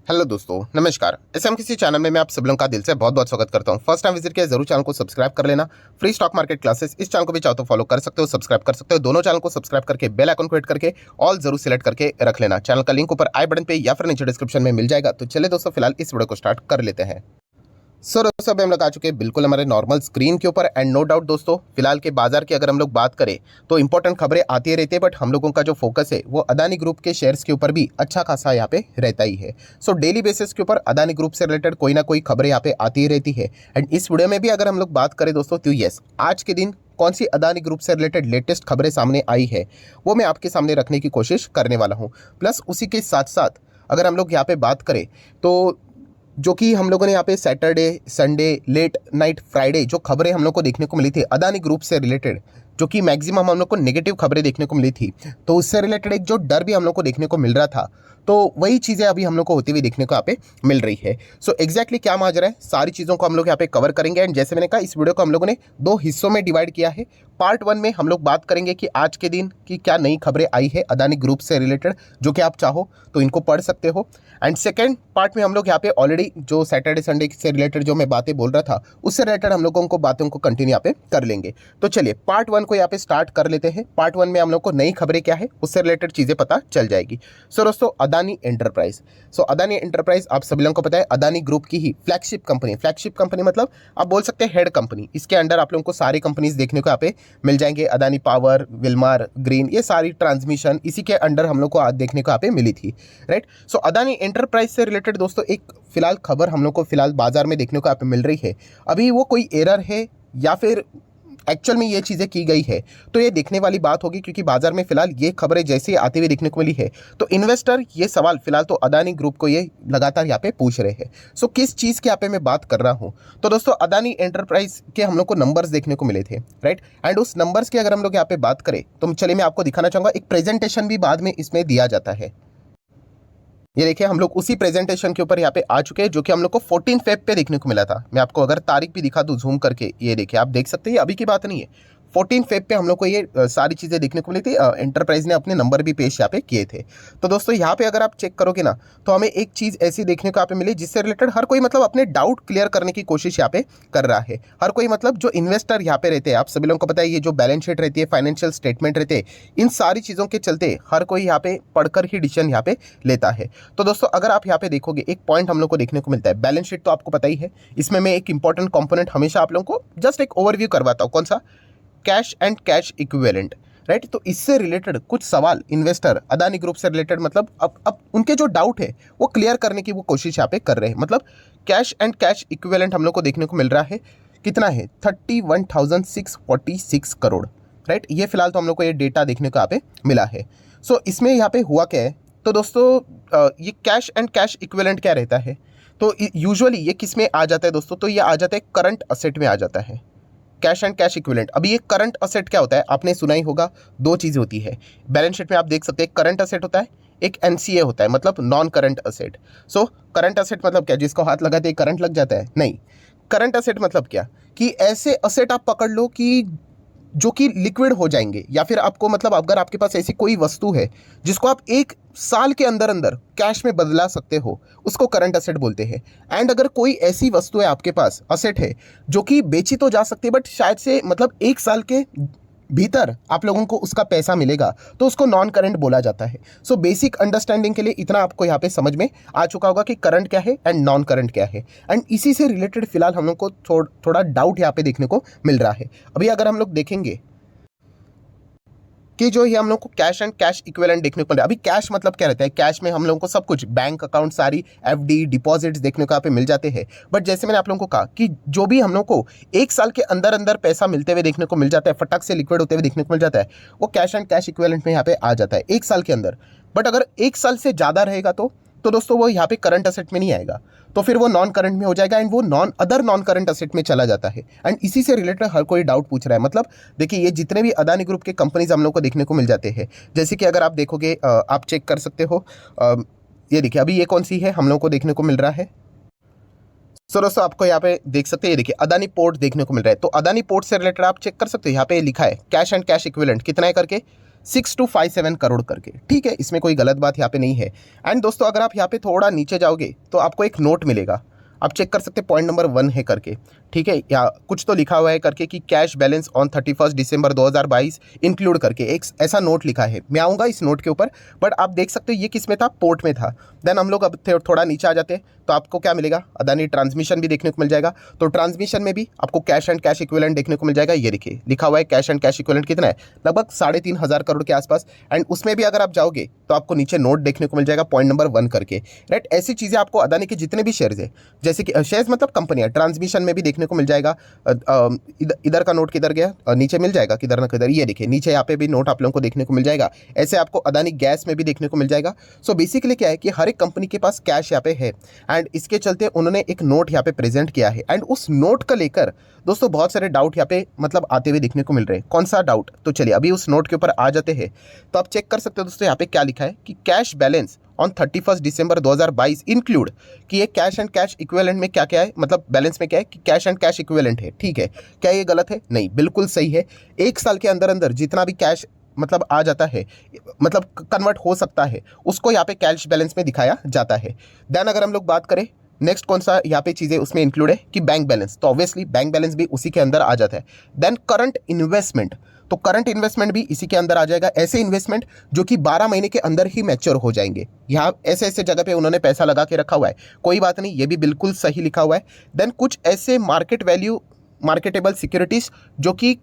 Hello दोस्तों, नमस्कार। किसी चैनल में मैं आप सब लोगों का दिल से बहुत बहुत स्वागत करता हूं। फर्स्ट टाइम विजिट किया जरूर चैनल को सब्सक्राइब कर लेना। फ्री स्टॉक मार्केट क्लासेस इस चैनल को भी चाहो तो फॉलो कर सकते हो, सब्सक्राइब कर सकते हो। दोनों चैनल को सब्सक्राइब करके बेल आइकन को हिट करके ऑल जरूर सिलेक्ट करके रख लेना। चैनल का लिंक ऊपर आई बटन पे या फिर नीचे डिस्क्रिप्शन में मिल जाएगा। तो चलिए दोस्तों, फिलहाल इस वीडियो को स्टार्ट कर लेते हैं। दोस्तों अभी हम लोग आ चुके हैं बिल्कुल हमारे नॉर्मल स्क्रीन के ऊपर। एंड नो डाउट दोस्तों, फिलहाल के बाजार की अगर हम लोग बात करें तो इंपॉर्टेंट खबरें आती ही रहती है, बट हम लोगों का जो फोकस है वो अदानी ग्रुप के शेयर्स के ऊपर भी अच्छा खासा यहाँ पे रहता ही है। डेली बेसिस के ऊपर अदानी ग्रुप से रिलेटेड कोई ना कोई खबरें यहाँ पे आती ही रहती है। एंड इस वीडियो में भी अगर हम लोग बात करें दोस्तों, तो यस, आज के दिन कौन सी अदानी ग्रुप से रिलेटेड लेटेस्ट खबरें सामने आई है वो मैं आपके सामने रखने की कोशिश करने वाला हूँ। प्लस उसी के साथ साथ अगर हम लोग यहाँ पे बात करें तो जो कि हम लोगों ने यहाँ पे Saturday, Sunday, late night, Friday जो खबरें हम लोग को देखने को मिली थी अदानी ग्रुप से रिलेटेड, जो कि मैक्सिमम हम लोग को नेगेटिव खबरें देखने को मिली थी, तो उससे रिलेटेड एक जो डर भी हम लोग को देखने को मिल रहा था, तो वही चीज़ें अभी हम लोग को होती हुई देखने को यहाँ पे मिल रही है। एग्जैक्टली क्या माजरा है, सारी चीज़ों को हम लोग यहाँ पे कवर करेंगे। एंड जैसे मैंने कहा, इस वीडियो को हम लोगों ने दो हिस्सों में डिवाइड किया है। पार्ट 1 में हम लोग बात करेंगे कि आज के दिन की क्या नई खबरें आई है अदानी ग्रुप से रिलेटेड, जो कि आप चाहो तो इनको पढ़ सकते हो। एंड सेकेंड पार्ट में हम लोग यहाँ पे ऑलरेडी जो सैटरडे संडे से रिलेटेड जो मैं बातें बोल रहा था उससे रिलेटेड हम लोगों को बातों को कंटिन्यू यहाँ पे कर लेंगे। तो चलिए पार्ट 1 को यहाँ पे स्टार्ट कर लेते हैं। पार्ट 1 में हम लोग को नई खबरें क्या है उससे रिलेटेड चीज़ें पता चल जाएगी। दोस्तों अदानी एंटरप्राइज, अदानी एंटरप्राइज आप सभी लोगों को पता है अदानी ग्रुप की ही फ्लैगशिप कंपनी। फ्लैगशिप कंपनी मतलब आप बोल सकते हैं हेड कंपनी। इसके अंडर आप लोगों को सारी कंपनीज देखने को यहाँ पे मिल जाएंगे। अदानी पावर, विल्मार, ग्रीन, ये सारी ट्रांसमिशन इसी के अंडर हम लोग को आज देखने को यहाँ पे मिली थी, राइट। अदानी एंटरप्राइज से रिलेटेड दोस्तों एक फिलहाल खबर हम लोग को फिलहाल बाजार में देखने को यहाँ पे मिल रही है। अभी वो कोई एरर है या फिर एक्चुअल में ये चीज़ें की गई है, तो ये देखने वाली बात होगी, क्योंकि बाजार में फिलहाल ये खबरें जैसे ही आती हुई देखने को मिली है तो इन्वेस्टर ये सवाल फिलहाल तो अदानी ग्रुप को ये लगातार यहाँ पे पूछ रहे हैं। किस चीज़ के यहाँ पे मैं बात कर रहा हूँ, तो दोस्तों अदानी एंटरप्राइज के हम लोग को नंबर्स देखने को मिले थे, राइट। एंड उस नंबर्स की अगर हम लोग यहाँ पे बात करें तो चलिए मैं आपको दिखाना चाहूँगा। एक प्रेजेंटेशन भी बाद में इसमें दिया जाता है। ये देखिए हम लोग उसी प्रेजेंटेशन के ऊपर यहाँ पे आ चुके हैं, जो कि हम लोग को 14 फेब पे देखने को मिला था। मैं आपको अगर तारीख भी दिखा दूँ जूम करके, ये देखिए आप देख सकते हैं, अभी की बात नहीं है। 14 फेब पे हम लोग को ये सारी चीज़ें देखने को मिली थी। एंटरप्राइज ने अपने नंबर भी पेश यहाँ पे किए थे। तो दोस्तों यहाँ पे अगर आप चेक करोगे ना, तो हमें एक चीज़ ऐसी देखने को यहाँ पे मिली जिससे रिलेटेड हर कोई मतलब अपने डाउट क्लियर करने की कोशिश यहाँ पे कर रहा है। हर कोई मतलब जो इन्वेस्टर यहाँ पे रहते हैं, आप सभी लोगों को पता है, ये जो बैलेंस शीट रहती है, फाइनेंशियल स्टेटमेंट रहते हैं, इन सारी चीज़ों के चलते हर कोई यहाँ पे पढ़कर ही डिसीजन यहाँ पे लेता है। तो दोस्तों अगर आप यहाँ पे देखोगे, एक पॉइंट हम लोग को देखने को मिलता है। बैलेंस शीट तो आपको पता ही है, इसमें मैं एक इंपॉर्टेंट कंपोनेंट हमेशा आप लोगों को जस्ट एक ओवरव्यू करवाता हूँ। कौन सा? Cash and cash equivalent, right. तो इससे रिलेटेड कुछ सवाल इन्वेस्टर अदानी ग्रुप से रिलेटेड मतलब अब उनके जो डाउट है वो क्लियर करने की वो कोशिश यहाँ पे कर रहे हैं। मतलब कैश एंड कैश इक्विवेलेंट हम लोग को देखने को मिल रहा है, कितना है? 31,646 करोड़, राइट। ये फिलहाल तो हम लोग को ये डेटा देखने को यहाँ पे मिला है। इसमें यहाँ पे हुआ क्या है, तो दोस्तों ये कैश एंड कैश इक्विवेलेंट क्या रहता है, तो यूजुअली ये किस में आ जाता है दोस्तों, तो ये आ जाता है करंट असेट में आ जाता है। Cash and cash equivalent. अभी ये करंट असेट क्या होता है, आपने सुना ही होगा, दो चीज़ें होती है बैलेंस शीट में। आप देख सकते हैं करंट असेट होता है, एक एनसीए होता है, मतलब non current asset. Current asset मतलब क्या? जिसको हाथ लगाते ही करंट लग जाता है? नहीं। करंट असेट मतलब क्या कि ऐसे असेट आप पकड़ लो कि जो कि लिक्विड हो जाएंगे, या फिर आपको मतलब अगर आपके पास ऐसी कोई वस्तु है जिसको आप एक साल के अंदर अंदर कैश में बदला सकते हो, उसको करंट असेट बोलते हैं। एंड अगर कोई ऐसी वस्तु है आपके पास, असेट है, जो कि बेची तो जा सकती है बट शायद से मतलब एक साल के भीतर आप लोगों को उसका पैसा मिलेगा, तो उसको नॉन करंट बोला जाता है। बेसिक अंडरस्टैंडिंग के लिए इतना आपको यहाँ पे समझ में आ चुका होगा कि करंट क्या है एंड नॉन करंट क्या है। एंड इसी से रिलेटेड फिलहाल हम लोग को थोड़ा डाउट यहाँ पे देखने को मिल रहा है। अभी अगर हम लोग देखेंगे कि जो ये हम लोग को कैश एंड कैश इक्विवेलेंट देखने को मिल रहा है। अभी कैश मतलब क्या रहता है? कैश में हम लोगों को सब कुछ, बैंक अकाउंट, सारी एफडी, डिपॉजिट्स देखने को यहाँ पे मिल जाते हैं। बट जैसे मैंने आप लोगों को कहा कि जो भी हम लोग को एक साल के अंदर अंदर पैसा मिलते हुए देखने को मिल जाता है, फटक से लिक्विड होते हुए देखने को मिल जाता है, वो कैश एंड कैश इक्विवेलेंट में यहाँ पे आ जाता है एक साल के अंदर। बट अगर एक साल से ज़्यादा रहेगा तो दोस्तों वो यहाँ पे करंट असेट में नहीं आएगा, तो फिर वो नॉन करंट में हो जाएगा एंड वो नॉन करंट असेट में चला जाता है। एंड इसी से रिलेटेड हर कोई डाउट पूछ रहा है। मतलब देखिए, ये जितने भी अदानी ग्रुप के कंपनीज हम लोग को देखने को मिल जाते हैं, जैसे कि अगर आप देखोगे, आप चेक कर सकते हो, ये देखिए अभी ये कौन सी है हम लोग को देखने को मिल रहा है। दोस्तों आपको यहाँ पे देख सकते हैं, ये देखिए अदानी पोर्ट देखने को मिल रहा है। तो अदानी पोर्ट से रिलेटेड आप चेक कर सकते हो, यहाँ पे लिखा है कैश एंड कैश इक्विवेलेंट कितना है करके, 6257 करोड़ करके। ठीक है, इसमें कोई गलत बात यहाँ पे नहीं है। एंड दोस्तों अगर आप यहाँ पे थोड़ा नीचे जाओगे तो आपको एक नोट मिलेगा, आप चेक कर सकते हैं, पॉइंट नंबर 1 है करके। ठीक है, या कुछ तो लिखा हुआ है करके कि cash balance on 31 December 2022 include करके एक ऐसा नोट लिखा है। मैं आऊँगा इस नोट के ऊपर, बट आप देख सकते हो ये किस में था, पोर्ट में था। देन हम लोग अब थोड़ा नीचे आ जाते हैं तो आपको क्या मिलेगा, अदानी ट्रांसमिशन भी देखने को मिल जाएगा। तो ट्रांसमिशन में भी आपको कैश एंड कैश इक्विवेलेंट देखने को मिल जाएगा। ये देखिए लिखा हुआ है कैश एंड कैश इक्विवेलेंट कितना है, लगभग 3,500 करोड़ के आसपास। एंड उसमें भी अगर आप जाओगे तो आपको नीचे नोट देखने को मिल जाएगा पॉइंट नंबर 1 करके। राइट, ऐसी चीज़ें आपको अदानी के जितने भी शेयर्स है, जैसे कि शेयर्स मतलब कंपनियां, ट्रांसमिशन में भी देखने को मिल जाएगा। इधर का नोट किधर गया, नीचे मिल जाएगा किधर ना किधर, ये देखिए नीचे यहाँ पे भी नोट आप लोगों को देखने को मिल जाएगा। ऐसे आपको अदानी गैस में भी देखने को मिल जाएगा। सो बेसिकली क्या है कि हर एक कंपनी के पास कैश यहाँ पे है एंड इसके चलते उन्होंने एक नोट यहाँ पे प्रेजेंट किया है। एंड उस नोट को लेकर दोस्तों बहुत सारे डाउट यहाँ पे मतलब आते हुए देखने को मिल रहे हैं। कौन सा डाउट, तो चलिए अभी उस नोट के ऊपर आ जाते हैं। तो आप चेक कर सकते हो दोस्तों यहाँ पे क्या लिखा है कि cash balance on 31 December 2022 include, कि ये कैश एंड कैश इक्विवेलेंट में क्या क्या है, मतलब बैलेंस में क्या है कि कैश एंड कैश इक्विवेलेंट है। ठीक है, क्या ये गलत है? नहीं, बिल्कुल सही है। एक साल के अंदर अंदर जितना भी कैश मतलब आ जाता है, मतलब कन्वर्ट हो सकता है, उसको यहाँ पे कैश बैलेंस में दिखाया जाता है। देन अगर हम लोग बात करें नेक्स्ट कौन सा यहाँ पे चीज़ें उसमें इंक्लूड है कि बैंक बैलेंस, तो ऑब्वियसली बैंक बैलेंस भी उसी के अंदर आ जाता है। देन करंट इन्वेस्टमेंट, तो करंट इन्वेस्टमेंट भी इसी के अंदर आ जाएगा। ऐसे इन्वेस्टमेंट जो कि 12 महीने के अंदर ही मैच्योर हो जाएंगे, यहाँ ऐसे ऐसे जगह पे उन्होंने पैसा लगा के रखा हुआ है, कोई बात नहीं, ये भी बिल्कुल सही लिखा हुआ है। देन कुछ ऐसे मार्केट वैल्यू मार्केटेबल सिक्योरिटीज जो कि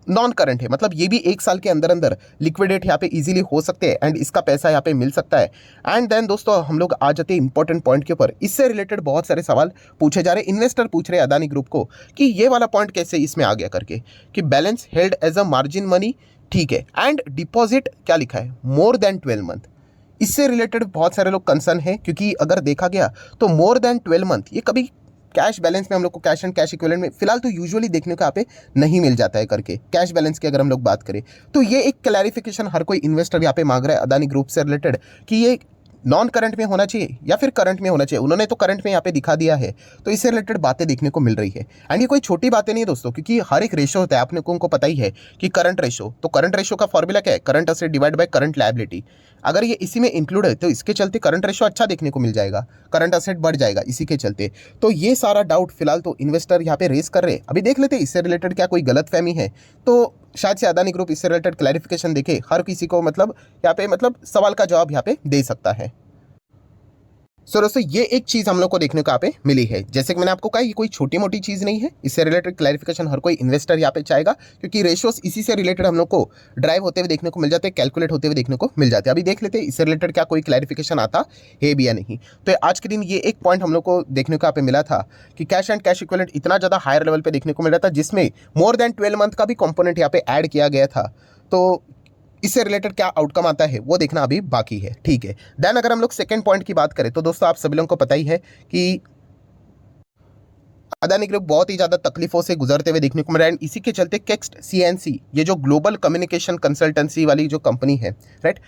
नॉन करंट है, मतलब ये भी एक साल के अंदर अंदर लिक्विडेट यहाँ पे इजीली हो सकते हैं एंड इसका पैसा यहाँ पे मिल सकता है। एंड देन दोस्तों हम लोग आ जाते हैं इंपॉर्टेंट पॉइंट के ऊपर। इससे रिलेटेड बहुत सारे सवाल पूछे जा रहे हैं, इन्वेस्टर पूछ रहे हैं अदानी ग्रुप को कि ये वाला पॉइंट कैसे इसमें आ गया करके, कि balance held as a margin money. ठीक है, एंड डिपॉजिट क्या लिखा है, मोर देन 12 मंथ। इससे रिलेटेड बहुत सारे लोग कंसर्न है, क्योंकि अगर देखा गया तो मोर देन 12 मंथ ये कभी कैश बैलेंस में हम लोग को कैश एंड कैश इक्विवेलेंट में फिलहाल तो यूजुअली देखने को यहाँ पे नहीं मिल जाता है करके। कैश बैलेंस की अगर हम लोग बात करें तो ये एक क्लैरिफिकेशन हर कोई इन्वेस्टर यहाँ पे मांग रहा है अदानी ग्रुप से रिलेटेड कि ये नॉन करंट में होना चाहिए या फिर करंट में होना चाहिए। उन्होंने तो करंट में यहाँ पे दिखा दिया है, तो इससे रिलेटेड बातें देखने को मिल रही है। एंड ये कोई छोटी बातें नहीं है दोस्तों, क्योंकि हर एक रेशो होता है, आपने को पता ही है कि करंट रेशो, तो करंट रेशो का फॉर्मूला क्या है, current asset divide by current liability. अगर ये इसी में इंक्लूड है तो इसके चलते करंट रेशो अच्छा देखने को मिल जाएगा, करंट असेट बढ़ जाएगा इसी के चलते। तो ये सारा डाउट फिलहाल तो इन्वेस्टर यहाँ पे रेस कर रहे हैं। अभी देख लेते हैं इससे रिलेटेड क्या कोई गलतफहमी है, तो शायद से अदानी ग्रुप इससे रिलेटेड क्लैरिफिकेशन देखे, हर किसी को मतलब यहाँ पे मतलब सवाल का जवाब यहाँ पे दे सकता है। सो दोस्तों ये एक चीज़ हम लोग को देखने को यहाँ पे मिली है। जैसे कि मैंने आपको कहा ये कोई छोटी मोटी चीज़ नहीं है, इससे रिलेटेड क्लैरिफिकेशन हर कोई इन्वेस्टर यहाँ पे चाहेगा, क्योंकि रेशियोस इसी से रिलेटेड हम लोग को ड्राइव होते हुए देखने को मिल जाते हैं, कैलकुलेट होते हुए देखने को मिल जाते हैं। अभी देख लेते हैं इससे रिलेटेड क्या कोई क्लैरिफिकेशन आता है भी या नहीं। तो आज के दिन ये एक पॉइंट हम लोग को देखने को यहाँ पे मिला था कि कैश एंड कैश इक्विवेलेंट इतना ज़्यादा हायर लेवल पर देखने को मिल रहा था, जिसमें मोर देन 12 मंथ का भी कॉम्पोनेंट यहाँ पे ऐड किया गया था। तो इससे रिलेटेड क्या आउटकम आता है वो देखना अभी बाकी है। ठीक है, देन अगर हम लोग सेकंड पॉइंट की बात करें तो दोस्तों आप सभी लोगों को पता ही है कि अदानी ग्रुप बहुत ही ज़्यादा तकलीफों से गुजरते हुए देखने को मिल रहा है। इसी के चलते केक्स्ट सीएनसी, ये जो ग्लोबल कम्युनिकेशन कंसल्टेंसी वाली जो कंपनी है, राइट,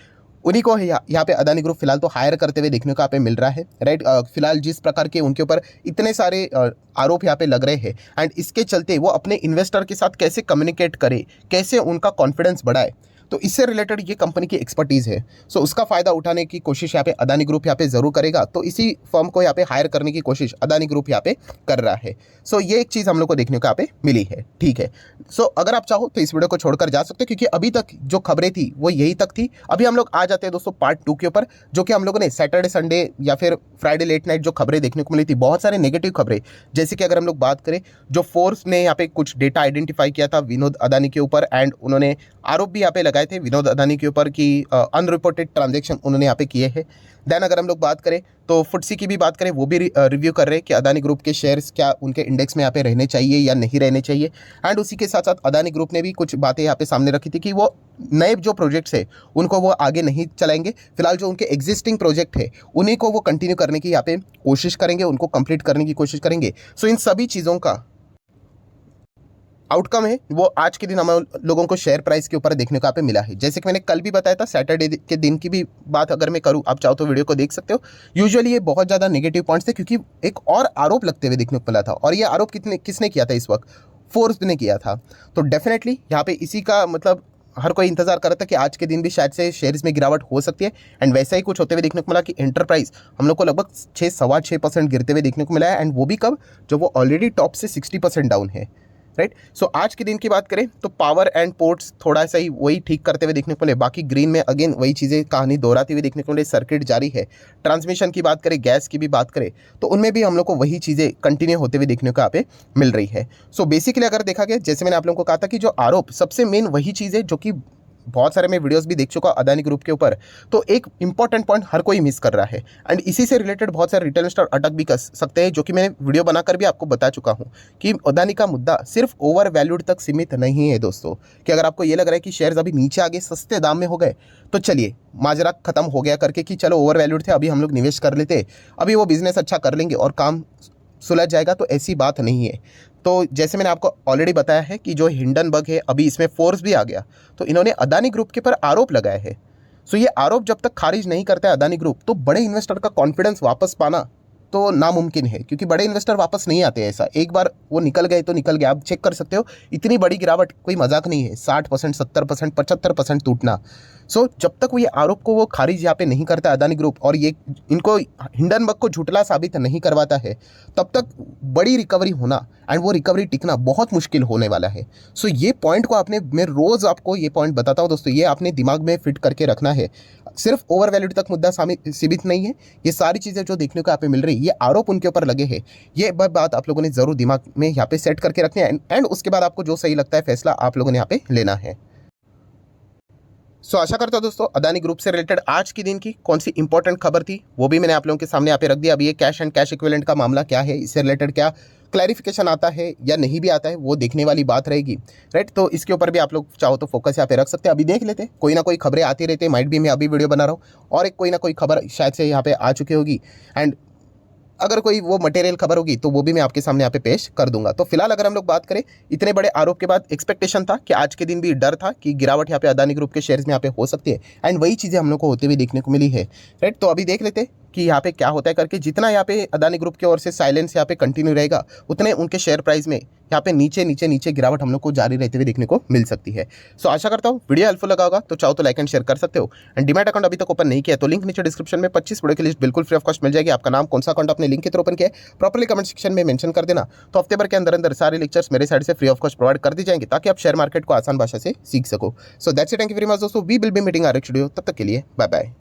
उन्हीं को यहाँ पे अदानी ग्रुप फिलहाल तो हायर करते हुए देखने को यहाँ पे मिल रहा है। राइट, फिलहाल जिस प्रकार के उनके ऊपर इतने सारे आरोप यहाँ पे लग रहे हैं एंड इसके चलते वो अपने इन्वेस्टर के साथ कैसे कम्युनिकेट करे, कैसे उनका कॉन्फिडेंस बढ़ाए, तो इससे रिलेटेड ये कंपनी की एक्सपर्टीज़ है। सो उसका फ़ायदा उठाने की कोशिश यहाँ पे अदानी ग्रुप यहाँ पे ज़रूर करेगा। तो इसी फर्म को यहाँ पे हायर करने की कोशिश अदानी ग्रुप यहाँ पे कर रहा है। सो ये एक चीज़ हम लोग को देखने को यहाँ पे मिली है। ठीक है, सो अगर आप चाहो तो इस वीडियो को छोड़कर जा सकते हो, क्योंकि अभी तक जो खबरें थी वो यही तक थी। अभी हम लोग आ जाते हैं दोस्तों पार्ट 2 के ऊपर, जो कि हम लोगों ने सैटरडे संडे या फिर फ्राइडे लेट नाइट जो खबरें देखने को मिली थी, बहुत सारे नेगेटिव खबरें। जैसे कि अगर हम लोग बात करें, जो फोर्स ने यहाँ पे कुछ डेटा आइडेंटिफाई किया था विनोद अदानी के ऊपर एंड उन्होंने आरोप भी यहाँ पे लगाए थे विनोद अदानी के ऊपर कि अनरिपोर्टेड ट्रांजैक्शन उन्होंने यहाँ पे किए हैं। देन अगर हम लोग बात करें तो फुटसी की भी बात करें, वो भी रिव्यू कर रहे हैं कि अदानी ग्रुप के शेयर्स क्या उनके इंडेक्स में यहाँ पे रहने चाहिए या नहीं रहने चाहिए। एंड उसी के साथ साथ अदानी ग्रुप ने भी कुछ बातें यहाँ पे सामने रखी थी कि वो नए जो प्रोजेक्ट्स है उनको वो आगे नहीं चलाएंगे, फिलहाल जो उनके एग्जिस्टिंग प्रोजेक्ट है उन्हीं को वो कंटिन्यू करने की यहाँ पे कोशिश करेंगे, उनको कंप्लीट करने की कोशिश करेंगे। सो इन सभी चीज़ों का आउटकम है वो आज के दिन हम लोगों को शेयर प्राइस के ऊपर देखने को यहाँ पे मिला है। जैसे कि मैंने कल भी बताया था, सैटरडे के दिन की भी बात अगर मैं करूँ, आप चाहो तो वीडियो को देख सकते हो। यूजुअली ये बहुत ज़्यादा नेगेटिव पॉइंट्स थे, क्योंकि एक और आरोप लगते हुए देखने को मिला था, और ये आरोप किसने किया था इस वक्त, फोर्स ने किया था। तो डेफिनेटली यहाँ पे इसी का मतलब हर कोई इंतजार कर रहा था कि आज के दिन भी शायद से शेयर्स में गिरावट हो सकती है, एंड वैसा ही कुछ होते हुए देखने को मिला कि एंटरप्राइज हम लोग को लगभग 6-6.25% गिरते हुए देखने को मिला है, एंड वो भी कब, जब वो ऑलरेडी टॉप से 60% डाउन है, राइट। सो आज के दिन की बात करें तो पावर एंड पोर्ट्स थोड़ा सा ही वही ठीक करते हुए देखने को मिले, बाकी ग्रीन में अगेन वही चीज़ें कहानी दोहराती हुई देखने को मिले, सर्किट जारी है। ट्रांसमिशन की बात करें, गैस की भी बात करें, तो उनमें भी हम लोग को वही चीज़ें कंटिन्यू होते हुए देखने को यहाँ पे मिल रही है। सो बेसिकली अगर देखा गया, जैसे मैंने आप लोगों को कहा था कि जो आरोप सबसे मेन वही चीज़ है जो कि बहुत सारे मैं वीडियोस भी देख चुका अदानी ग्रुप के ऊपर, तो एक इंपॉर्टेंट पॉइंट हर कोई मिस कर रहा है, एंड इसी से रिलेटेड बहुत सारे रिटेल इन्वेस्टर अटक भी कर सकते हैं, जो कि मैंने वीडियो बनाकर भी आपको बता चुका हूं कि अदानी का मुद्दा सिर्फ ओवर वैल्यूड तक सीमित नहीं है दोस्तों। कि अगर आपको ये लग रहा है कि शेयर्स अभी नीचे आगे सस्ते दाम में हो गए, तो चलिए माजरा खत्म हो गया करके कि चलो ओवर वैल्यूड थे, अभी हम लोग निवेश कर लेते, अभी वो बिजनेस अच्छा कर लेंगे और काम सुलझ जाएगा, तो ऐसी बात नहीं है। तो जैसे मैंने आपको ऑलरेडी बताया है कि जो हिंडनबर्ग है, अभी इसमें फोर्स भी आ गया, तो इन्होंने अदानी ग्रुप के ऊपर आरोप लगाया है। सो ये आरोप जब तक खारिज नहीं करता है अदानी ग्रुप, तो बड़े इन्वेस्टर का कॉन्फिडेंस वापस पाना तो नामुमकिन है, क्योंकि बड़े इन्वेस्टर वापस नहीं आते। ऐसा एक बार वो निकल गए तो निकल गए, आप चेक कर सकते हो, इतनी बड़ी गिरावट कोई मजाक नहीं है, 60%, 70%, 75% टूटना। सो जब तक वो ये आरोप को वो खारिज यहाँ पे नहीं करता अदानी ग्रुप, और ये इनको हिंडनबर्ग को झूठला साबित नहीं करवाता है, तब तक बड़ी रिकवरी होना एंड वो रिकवरी टिकना बहुत मुश्किल होने वाला है। सो ये पॉइंट को आपने, मैं रोज़ आपको ये पॉइंट बताता हूँ दोस्तों, ये आपने दिमाग में फिट करके रखना है। सिर्फ ओवर वैल्यूड तक मुद्दा सीमित नहीं है, ये सारी चीज़ें जो देखने को यहाँ पे मिल रही है, ये आरोप उनके ऊपर लगे हैं, ये बात आप लोगों ने ज़रूर दिमाग में यहाँ पे सेट करके रखनी है, एंड उसके बाद आपको जो सही लगता है फैसला आप लोगों ने यहाँ पे लेना है। सो आशा करता हूं दोस्तों अदानी ग्रुप से रिलेटेड आज की दिन की कौन सी इंपॉर्टेंट खबर थी वो भी मैंने आप लोगों के सामने यहाँ पे रख दिया। अभी ये कैश एंड कैश इक्विवेलेंट का मामला क्या है, इससे रिलेटेड क्या क्लैरिफिकेशन आता है या नहीं भी आता है, वो देखने वाली बात रहेगी, राइट। तो इसके ऊपर भी आप लोग चाहो तो फोकस यहाँ पे रख सकते हैं। अभी देख लेते हैं, कोई ना कोई खबरें आती रहती है, माइट भी मैं अभी वीडियो बना रहा हूँ और एक कोई ना कोई खबर शायद से यहाँ पे आ चुकी होगी, एंड अगर कोई वो मटेरियल खबर होगी तो वो भी मैं आपके सामने यहाँ पे पेश कर दूंगा। तो फिलहाल अगर हम लोग बात करें, इतने बड़े आरोप के बाद एक्सपेक्टेशन था कि आज के दिन भी डर था कि गिरावट यहाँ पे अदानी ग्रुप के शेयर्स में यहाँ पे हो सकती है, एंड वही चीज़ें हम लोग को होते हुए देखने को मिली है, राइट। तो अभी देख लेते कि यहाँ पे क्या होता है करके, जितना यहाँ पे अदानी ग्रुप की ओर से साइलेंस यहाँ पे कंटिन्यू रहेगा, उतने उनके शेयर प्राइस में यहाँ पे नीचे नीचे नीचे गिरावट हम लोग को जारी रहते हुए देखने को मिल सकती है। सो आशा करता हूँ वीडियो हेल्पफुल लगा होगा, तो चाहो तो लाइक एंड शेयर कर सकते हो, एंड डीमैट अकाउंट अभी तक ओपन नहीं किया तो लिंक नीचे डिस्क्रिप्शन में 25 वीडियो की लिस्ट बिल्कुल फ्री ऑफ कॉस्ट मिल जाएगी। आपका नाम कौन सा अकाउंट अपने लिंक के थ्रू ओपन किया है प्रॉपर्ली कमेंट सेक्शन में मेंशन कर देना, तो हफ्ते भर के अंदर अंदर सारे लेक्चर्स मेरे साइड से फ्री ऑफ कॉस्ट प्रोवाइड कर दी जाएंगे, ताकि आप शेयर मार्केट को आसान भाषा से सीख सको। So that's it, thank you very much दोस्तों, we will be meeting our next video, तब तक के लिए बाय बाय।